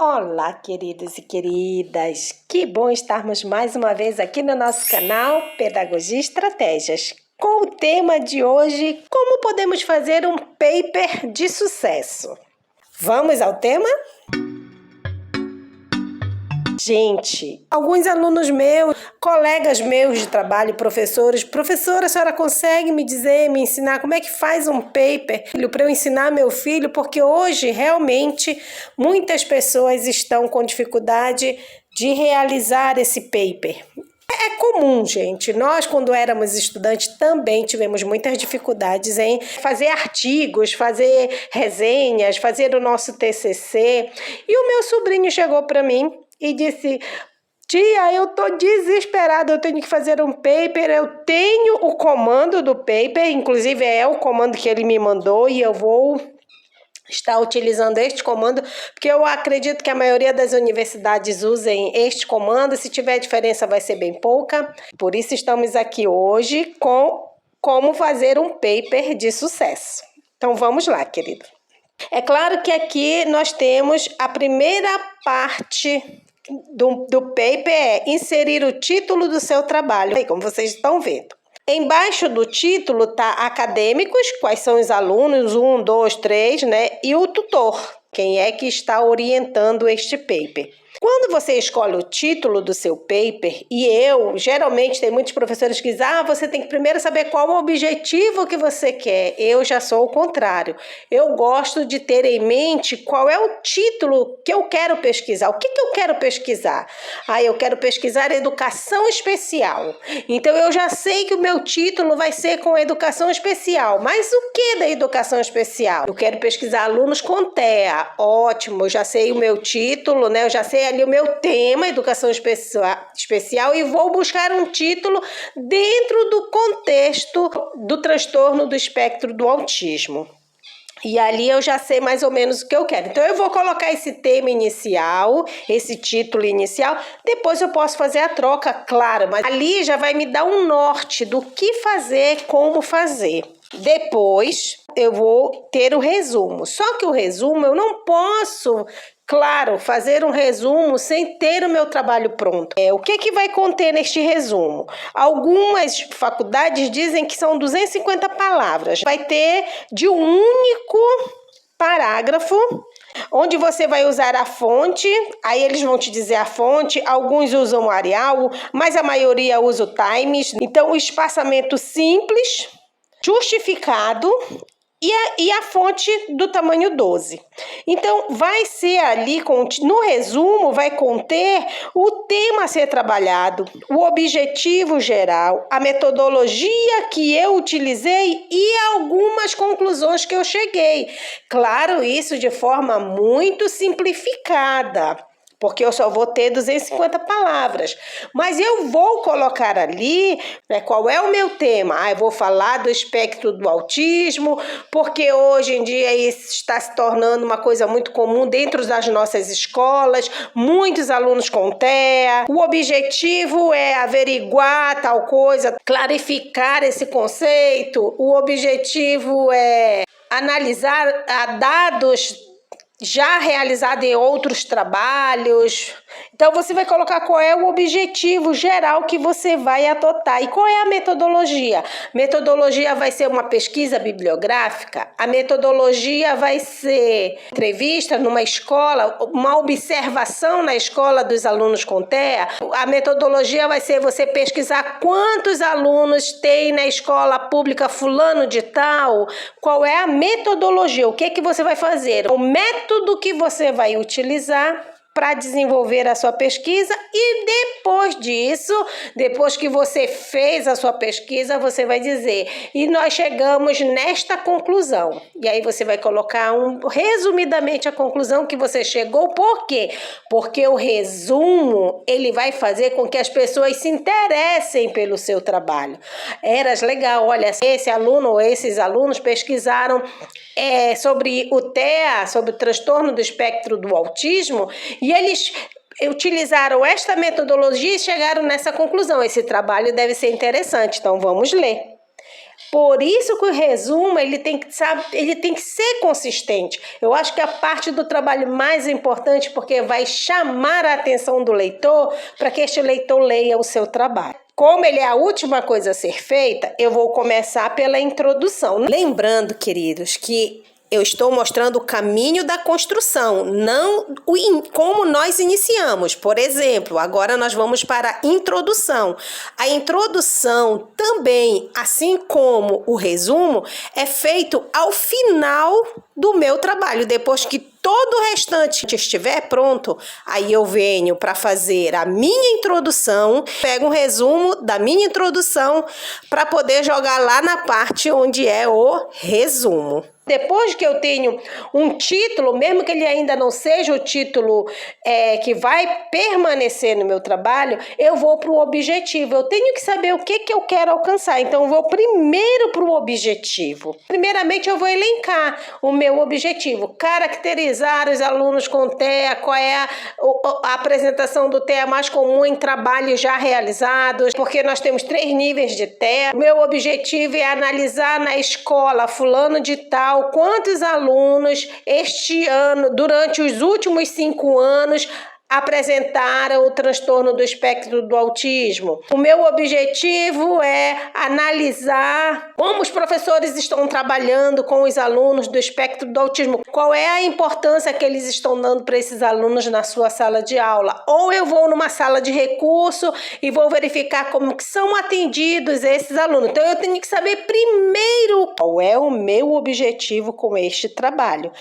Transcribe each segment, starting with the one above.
Olá, queridos e queridas! Que bom estarmos mais uma vez aqui no nosso canal Pedagogia e Estratégias, com o tema de hoje: como podemos fazer um paper de sucesso. Vamos ao tema? Gente, alguns alunos meus, colegas meus de trabalho, professora, a senhora consegue me dizer, me ensinar como é que faz um paper para eu ensinar meu filho? Porque hoje, realmente, muitas pessoas estão com dificuldade de realizar esse paper. É comum, gente. Nós, quando éramos estudantes, também tivemos muitas dificuldades em fazer artigos, fazer resenhas, fazer o nosso TCC. E o meu sobrinho chegou para mim e disse: tia, eu tô desesperado, eu tenho que fazer um paper, eu tenho o comando do paper, inclusive é o comando que ele me mandou e eu vou estar utilizando este comando, porque eu acredito que a maioria das universidades usem este comando. Se tiver diferença vai ser bem pouca. Por isso estamos aqui hoje com como fazer um paper de sucesso. Então vamos lá, querido. É claro que aqui nós temos a primeira parte do paper, é inserir o título do seu trabalho, aí como vocês estão vendo. Embaixo do título tá acadêmicos, quais são os alunos, 1, 2, 3, né? E o tutor, quem é que está orientando este paper. Quando você escolhe o título do seu paper, e geralmente tem muitos professores que dizem: você tem que primeiro saber qual o objetivo que você quer. Eu já sou o contrário. Eu gosto de ter em mente qual é o título que eu quero pesquisar. O que eu quero pesquisar? Eu quero pesquisar educação especial. Então, eu já sei que o meu título vai ser com educação especial. Mas o que da educação especial? Eu quero pesquisar alunos com TEA. Ótimo, eu já sei o meu título, né? Eu já sei ali o meu tema, educação especial, e vou buscar um título dentro do contexto do transtorno do espectro do autismo. E ali eu já sei mais ou menos o que eu quero. Então eu vou colocar esse tema inicial, esse título inicial, depois eu posso fazer a troca, claro, mas ali já vai me dar um norte do que fazer, como fazer. Depois eu vou ter o resumo. Só que o resumo eu não posso, claro, fazer um resumo sem ter o meu trabalho pronto. O que vai conter neste resumo? Algumas faculdades dizem que são 250 palavras. Vai ter de um único parágrafo, onde você vai usar a fonte. Aí eles vão te dizer a fonte. Alguns usam o Arial, mas a maioria usa o Times. Então, o espaçamento simples, justificado, e a fonte do tamanho 12. Então, vai ser ali, no resumo, vai conter o tema a ser trabalhado, o objetivo geral, a metodologia que eu utilizei e algumas conclusões que eu cheguei. Claro, isso de forma muito simplificada, porque eu só vou ter 250 palavras. Mas eu vou colocar ali, né, qual é o meu tema. Eu vou falar do espectro do autismo, porque hoje em dia isso está se tornando uma coisa muito comum dentro das nossas escolas, muitos alunos com TEA. O objetivo é averiguar tal coisa, clarificar esse conceito. O objetivo é analisar dados já realizado em outros trabalhos. Então, você vai colocar qual é o objetivo geral que você vai adotar. E qual é a metodologia? Metodologia vai ser uma pesquisa bibliográfica? A metodologia vai ser entrevista numa escola, uma observação na escola dos alunos com TEA? A metodologia vai ser você pesquisar quantos alunos tem na escola pública fulano de tal? Qual é a metodologia? O que você vai fazer? O método que você vai utilizar para desenvolver a sua pesquisa. E depois disso, depois que você fez a sua pesquisa, você vai dizer: e nós chegamos nesta conclusão. E aí você vai colocar resumidamente a conclusão que você chegou. Por quê? Porque o resumo, ele vai fazer com que as pessoas se interessem pelo seu trabalho. Eras legal, olha, esse aluno ou esses alunos pesquisaram sobre o TEA, sobre o transtorno do espectro do autismo, e eles utilizaram esta metodologia e chegaram nessa conclusão. Esse trabalho deve ser interessante, então vamos ler. Por isso que o resumo ele tem que ser consistente. Eu acho que a parte do trabalho mais importante, porque vai chamar a atenção do leitor para que este leitor leia o seu trabalho. Como ele é a última coisa a ser feita, eu vou começar pela introdução. Lembrando, queridos, que eu estou mostrando o caminho da construção, não como nós iniciamos. Por exemplo, agora nós vamos para a introdução. A introdução também, assim como o resumo, é feito ao final do meu trabalho. Depois que todo o restante estiver pronto, aí eu venho para fazer a minha introdução, pego um resumo da minha introdução para poder jogar lá na parte onde é o resumo. Depois que eu tenho um título, mesmo que ele ainda não seja o título que vai permanecer no meu trabalho, eu vou para o objetivo. Eu tenho que saber o que eu quero alcançar. Então, eu vou primeiro para o objetivo. Primeiramente, eu vou elencar o meu objetivo. Caracterizar os alunos com TEA, qual é a apresentação do TEA mais comum em trabalhos já realizados, porque nós temos 3 níveis de TEA. O meu objetivo é analisar na escola fulano de tal, quantos alunos este ano, durante os últimos 5 anos, apresentaram o transtorno do espectro do autismo. O meu objetivo é analisar como os professores estão trabalhando com os alunos do espectro do autismo, qual é a importância que eles estão dando para esses alunos na sua sala de aula. Ou eu vou numa sala de recurso e vou verificar como que são atendidos esses alunos. Então eu tenho que saber primeiro qual é o meu objetivo com este trabalho,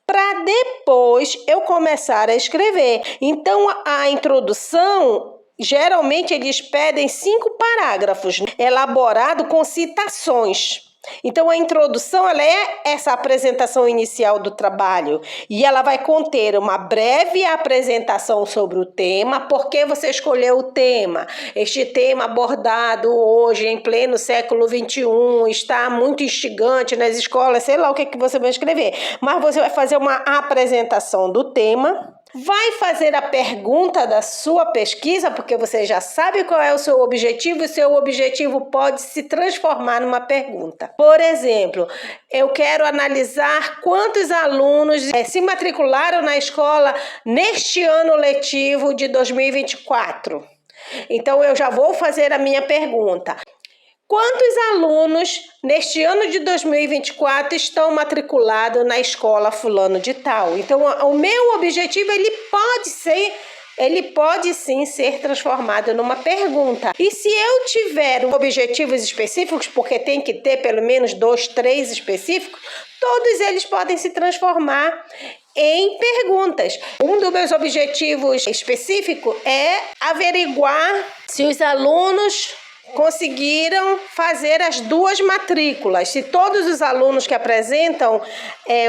para depois eu começar a escrever. Então, a introdução, geralmente eles pedem 5 parágrafos, elaborado com citações. Então, a introdução ela é essa apresentação inicial do trabalho e ela vai conter uma breve apresentação sobre o tema, por que você escolheu o tema. Este tema abordado hoje, em pleno século XXI, está muito instigante nas escolas, sei lá o que você vai escrever. Mas você vai fazer uma apresentação do tema, vai fazer a pergunta da sua pesquisa, porque você já sabe qual é o seu objetivo, e seu objetivo pode se transformar numa pergunta. Por exemplo, eu quero analisar quantos alunos se matricularam na escola neste ano letivo de 2024. Então, eu já vou fazer a minha pergunta. Quantos alunos neste ano de 2024 estão matriculados na escola fulano de tal? Então, o meu objetivo ele pode sim ser transformado numa pergunta. E se eu tiver objetivos específicos, porque tem que ter pelo menos 2, 3 específicos, todos eles podem se transformar em perguntas. Um dos meus objetivos específicos é averiguar se os alunos conseguiram fazer as 2 matrículas. Se todos os alunos que apresentam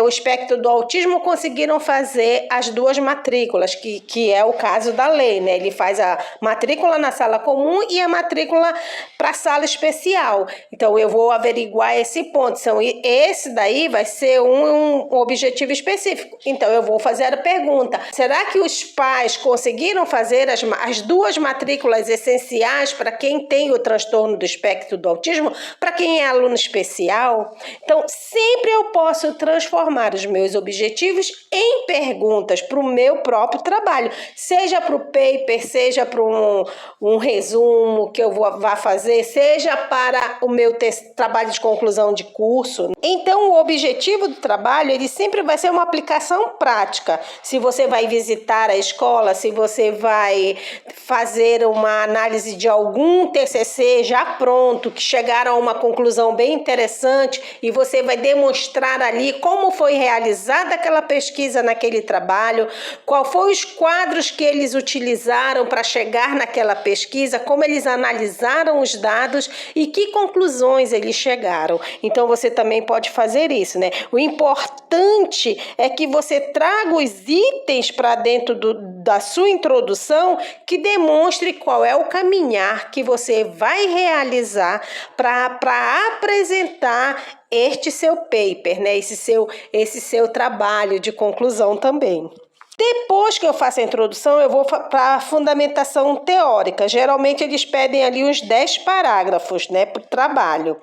o espectro do autismo conseguiram fazer as 2 matrículas, que é o caso da lei, né? Ele faz a matrícula na sala comum e a matrícula para a sala especial. Então, eu vou averiguar esse ponto. Esse daí vai ser um objetivo específico. Então, eu vou fazer a pergunta: será que os pais conseguiram fazer as 2 matrículas essenciais para quem tem o transtorno do espectro do autismo, para quem é aluno especial? Então, sempre eu posso transformar os meus objetivos em perguntas para o meu próprio trabalho, seja para o paper, seja para um resumo que eu vá fazer, seja para o meu trabalho de conclusão de curso. Então, o objetivo do trabalho, ele sempre vai ser uma aplicação prática. Se você vai visitar a escola, se você vai fazer uma análise de algum TCC já pronto, que chegaram a uma conclusão bem interessante, e você vai demonstrar ali como foi realizada aquela pesquisa naquele trabalho, qual foram os quadros que eles utilizaram para chegar naquela pesquisa, como eles analisaram os dados e que conclusões eles chegaram. Então, você também pode fazer isso, né? O importante é que você traga os itens para dentro da sua introdução que demonstre qual é o caminhar que você vai realizar para apresentar este seu paper, né? Esse seu trabalho de conclusão também. Depois que eu faço a introdução, eu vou para a fundamentação teórica. Geralmente eles pedem ali uns 10 parágrafos, né, para o trabalho.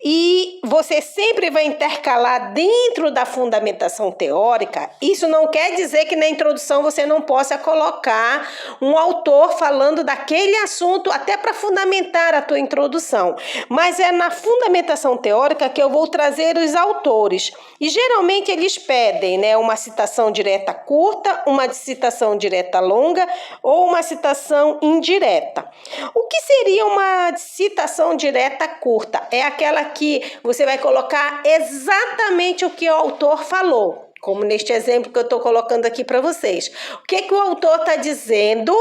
E você sempre vai intercalar dentro da fundamentação teórica. Isso não quer dizer que na introdução você não possa colocar um autor falando daquele assunto, até para fundamentar a tua introdução. Mas é na fundamentação teórica que eu vou trazer os autores. E geralmente eles pedem, né, uma citação direta curta, uma citação direta longa ou uma citação indireta. O que seria uma citação direta curta? É aquela que você vai colocar exatamente o que o autor falou, como neste exemplo que eu estou colocando aqui para vocês. O que o autor está dizendo,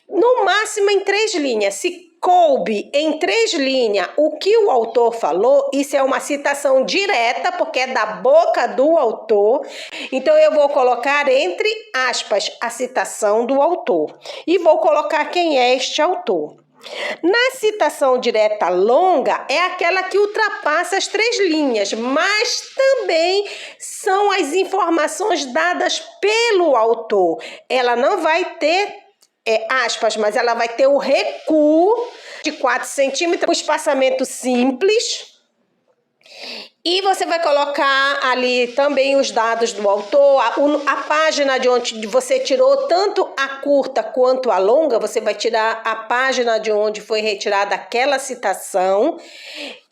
no máximo em 3 linhas. Se coube em 3 linhas o que o autor falou, isso é uma citação direta, porque é da boca do autor. Então, eu vou colocar entre aspas a citação do autor e vou colocar quem é este autor. Na citação direta longa, é aquela que ultrapassa as 3 linhas, mas também são as informações dadas pelo autor. Ela não vai ter aspas, mas ela vai ter o recuo de 4 centímetros, o espaçamento simples. E você vai colocar ali também os dados do autor, a página de onde você tirou tanto a curta quanto a longa, você vai tirar a página de onde foi retirada aquela citação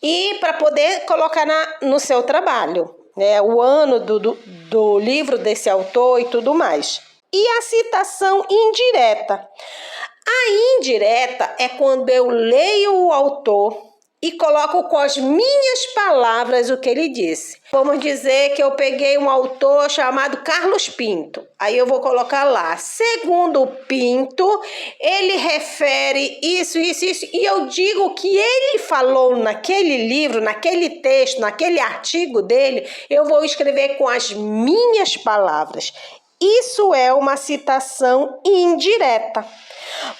e para poder colocar no seu trabalho, né, o ano do livro desse autor e tudo mais. E a citação indireta. A indireta é quando eu leio o autor e coloco com as minhas palavras o que ele disse. Vamos dizer que eu peguei um autor chamado Carlos Pinto. Aí eu vou colocar lá, segundo Pinto, ele refere isso, e eu digo o que ele falou naquele livro, naquele texto, naquele artigo dele, eu vou escrever com as minhas palavras. Isso é uma citação indireta.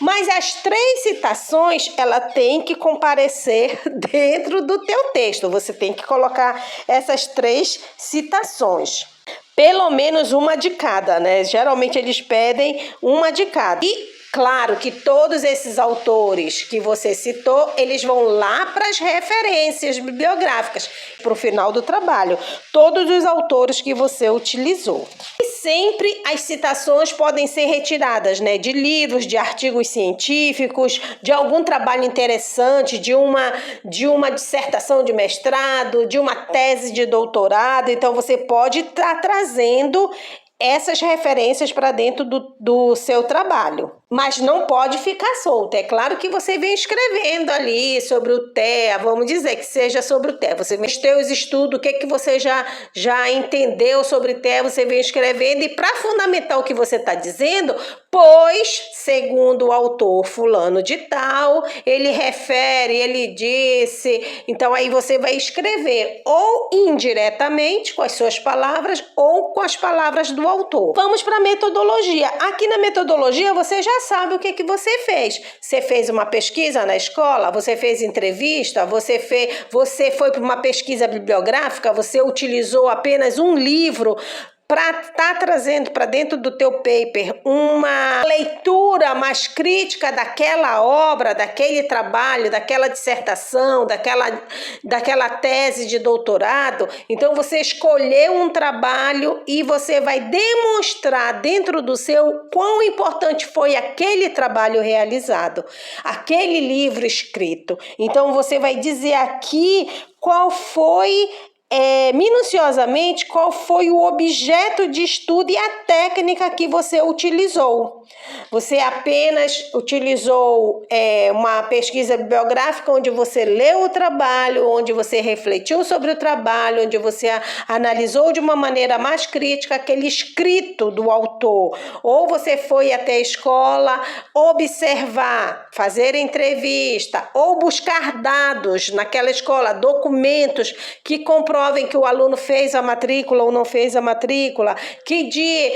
Mas as 3 citações, ela tem que comparecer dentro do teu texto. Você tem que colocar essas 3 citações. Pelo menos uma de cada, né? Geralmente eles pedem uma de cada. E claro que todos esses autores que você citou, eles vão lá para as referências bibliográficas, para o final do trabalho. Todos os autores que você utilizou. E sempre as citações podem ser retiradas, né, de livros, de artigos científicos, de algum trabalho interessante, de uma dissertação de mestrado, de uma tese de doutorado. Então, você pode estar trazendo essas referências para dentro do seu trabalho. Mas não pode ficar solto. É claro que você vem escrevendo ali sobre o TEA, vamos dizer que seja sobre o TEA. Você vem teus estudos, o que você já entendeu sobre TEA, você vem escrevendo. E para fundamentar o que você está dizendo, pois, segundo o autor fulano de tal, ele refere, ele disse. Então, aí você vai escrever ou indiretamente com as suas palavras ou com as palavras do autor. Vamos para a metodologia. Aqui na metodologia, você já sabe o que você fez. Você fez uma pesquisa na escola, você fez entrevista, você foi para uma pesquisa bibliográfica, você utilizou apenas um livro para estar trazendo para dentro do teu paper uma leitura mais crítica daquela obra, daquele trabalho, daquela dissertação, daquela tese de doutorado. Então, você escolheu um trabalho e você vai demonstrar dentro do seu quão importante foi aquele trabalho realizado, aquele livro escrito. Então, você vai dizer aqui qual foi minuciosamente qual foi o objeto de estudo e a técnica que você utilizou. Você apenas utilizou uma pesquisa bibliográfica onde você leu o trabalho, onde você refletiu sobre o trabalho, onde você analisou de uma maneira mais crítica aquele escrito do autor. Ou você foi até a escola observar, fazer entrevista, ou buscar dados naquela escola, documentos que comprovem que o aluno fez a matrícula ou não fez a matrícula, que de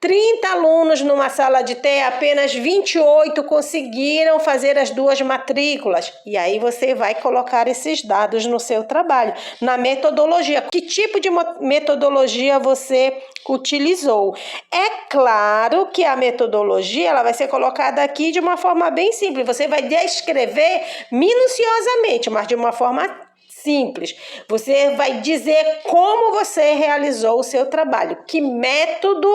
30 alunos numa sala de T, apenas 28 conseguiram fazer as 2 matrículas. E aí você vai colocar esses dados no seu trabalho. Na metodologia, que tipo de metodologia você utilizou? É claro que a metodologia ela vai ser colocada aqui de uma forma bem simples. Você vai descrever minuciosamente, mas de uma forma simples. Você vai dizer como você realizou o seu trabalho, que método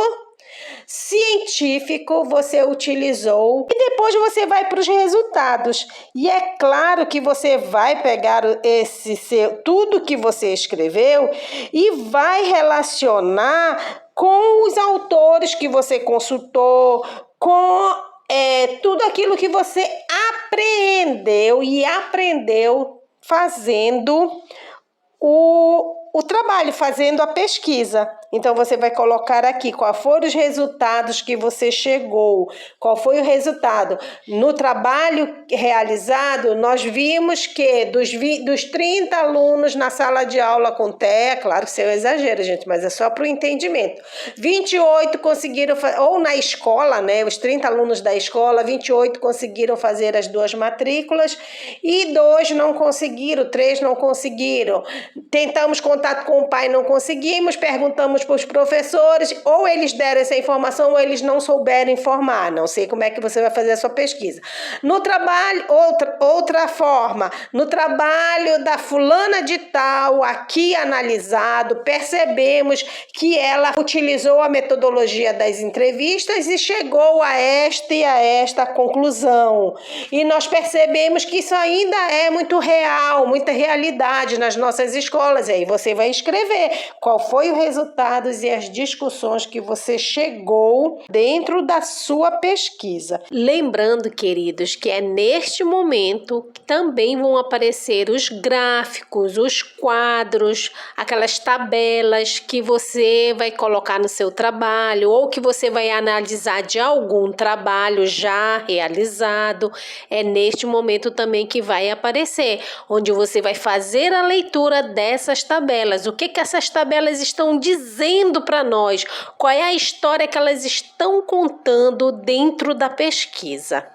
científico você utilizou e depois você vai para os resultados. E é claro que você vai pegar tudo que você escreveu e vai relacionar com os autores que você consultou, com tudo aquilo que você aprendeu fazendo o trabalho, fazendo a pesquisa. Então, você vai colocar aqui qual foram os resultados que você chegou, qual foi o resultado. No trabalho realizado, nós vimos que dos 30 alunos na sala de aula com TEA, claro que isso é um exagero, gente, mas é só para o entendimento, 28 conseguiram, ou na escola, né, os 30 alunos da escola, 28 conseguiram fazer as 2 matrículas e 2 não conseguiram, 3 não conseguiram. Tentamos contato com o pai, não conseguimos, perguntamos para os professores, ou eles deram essa informação ou eles não souberam informar. Não sei como é que você vai fazer a sua pesquisa. No trabalho, outra forma, no trabalho da fulana de tal, aqui analisado, percebemos que ela utilizou a metodologia das entrevistas e chegou a esta conclusão. E nós percebemos que isso ainda é muito real, muita realidade nas nossas escolas. E aí você vai escrever qual foi o resultado e as discussões que você chegou dentro da sua pesquisa. Lembrando, queridos, que é neste momento que também vão aparecer os gráficos, os quadros, aquelas tabelas que você vai colocar no seu trabalho ou que você vai analisar de algum trabalho já realizado. É neste momento também que vai aparecer, onde você vai fazer a leitura dessas tabelas. O que essas tabelas estão dizendo para nós, qual é a história que elas estão contando dentro da pesquisa.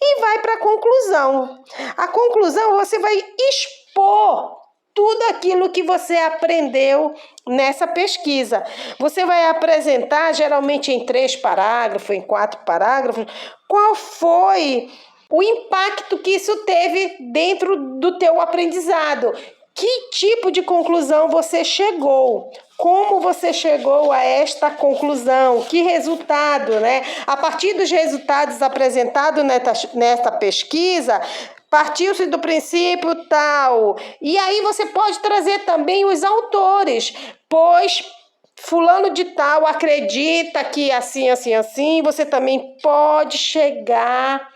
E vai para a conclusão. A conclusão você vai expor tudo aquilo que você aprendeu nessa pesquisa. Você vai apresentar, geralmente em 3 parágrafos, em 4 parágrafos, qual foi o impacto que isso teve dentro do teu aprendizado. Que tipo de conclusão você chegou? Como você chegou a esta conclusão? Que resultado, né? A partir dos resultados apresentados nesta pesquisa, partiu-se do princípio tal. E aí você pode trazer também os autores, pois fulano de tal acredita que assim, você também pode chegar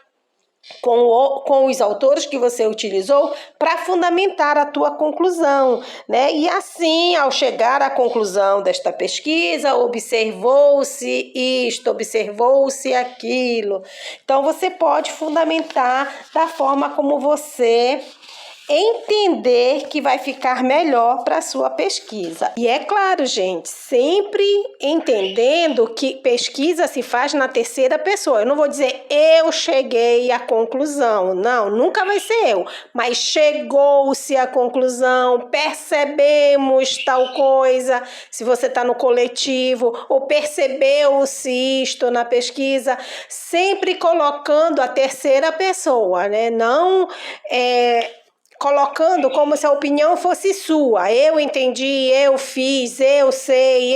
com os autores que você utilizou para fundamentar a tua conclusão, né? E assim, ao chegar à conclusão desta pesquisa, observou-se isto, observou-se aquilo. Então, você pode fundamentar da forma como você entender que vai ficar melhor para a sua pesquisa. E é claro, gente, sempre entendendo que pesquisa se faz na terceira pessoa. Eu não vou dizer eu cheguei à conclusão, não, nunca vai ser eu, mas chegou-se à conclusão, percebemos tal coisa, se você está no coletivo, ou percebeu-se isto na pesquisa, sempre colocando a terceira pessoa, né? Não colocando como se a opinião fosse sua. Eu entendi, eu fiz, eu sei,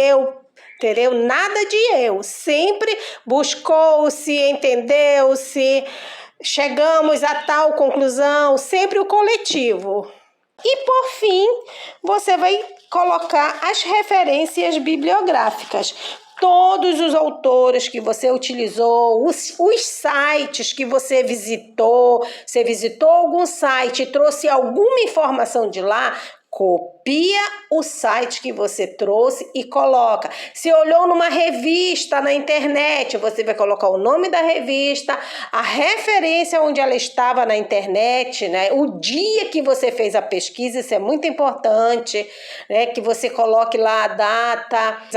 entendeu? Nada de eu. Sempre buscou-se, entendeu-se, chegamos a tal conclusão, sempre o coletivo. E, por fim, você vai colocar as referências bibliográficas. Todos os autores que você utilizou, os sites que você visitou algum site e trouxe alguma informação de lá, Copia o site que você trouxe e coloca. Se olhou numa revista na internet, você vai colocar o nome da revista, a referência onde ela estava na internet, né? O dia que você fez a pesquisa, isso é muito importante, né? Que você coloque lá a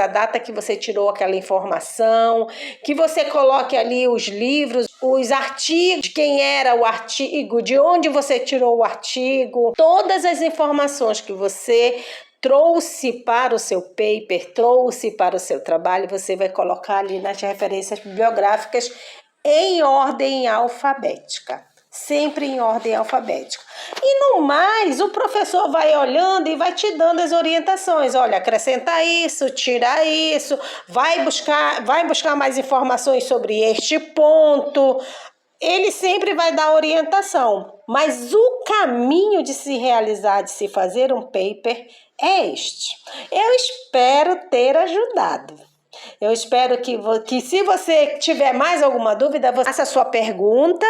data que você tirou aquela informação, que você coloque ali os livros, os artigos, de quem era o artigo, de onde você tirou o artigo, todas as informações que você trouxe para o seu paper, trouxe para o seu trabalho, você vai colocar ali nas referências bibliográficas em ordem alfabética. Sempre em ordem alfabética. E no mais, o professor vai olhando e vai te dando as orientações. Olha, acrescenta isso, tira isso, vai buscar mais informações sobre este ponto. Ele sempre vai dar orientação, mas o caminho de se realizar, de se fazer um paper é este. Eu espero ter ajudado. Eu espero que se você tiver mais alguma dúvida, você faça a sua pergunta,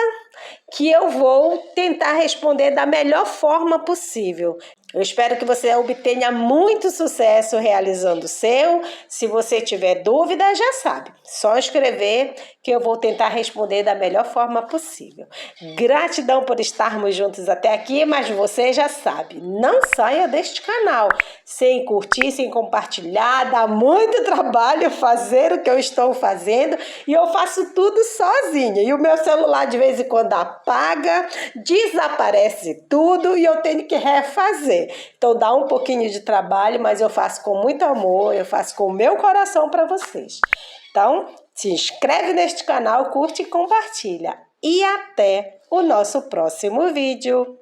que eu vou tentar responder da melhor forma possível. Eu espero que você obtenha muito sucesso realizando o seu. Se você tiver dúvida, já sabe, só escrever que eu vou tentar responder da melhor forma possível. Gratidão por estarmos juntos até aqui, mas você já sabe, não saia deste canal sem curtir, sem compartilhar. Dá muito trabalho fazer o que eu estou fazendo e eu faço tudo sozinha. E o meu celular de vez em quando apaga, desaparece tudo e eu tenho que refazer. Então dá um pouquinho de trabalho, mas eu faço com muito amor, eu faço com o meu coração para vocês. Então, se inscreve neste canal, curte e compartilha. E até o nosso próximo vídeo.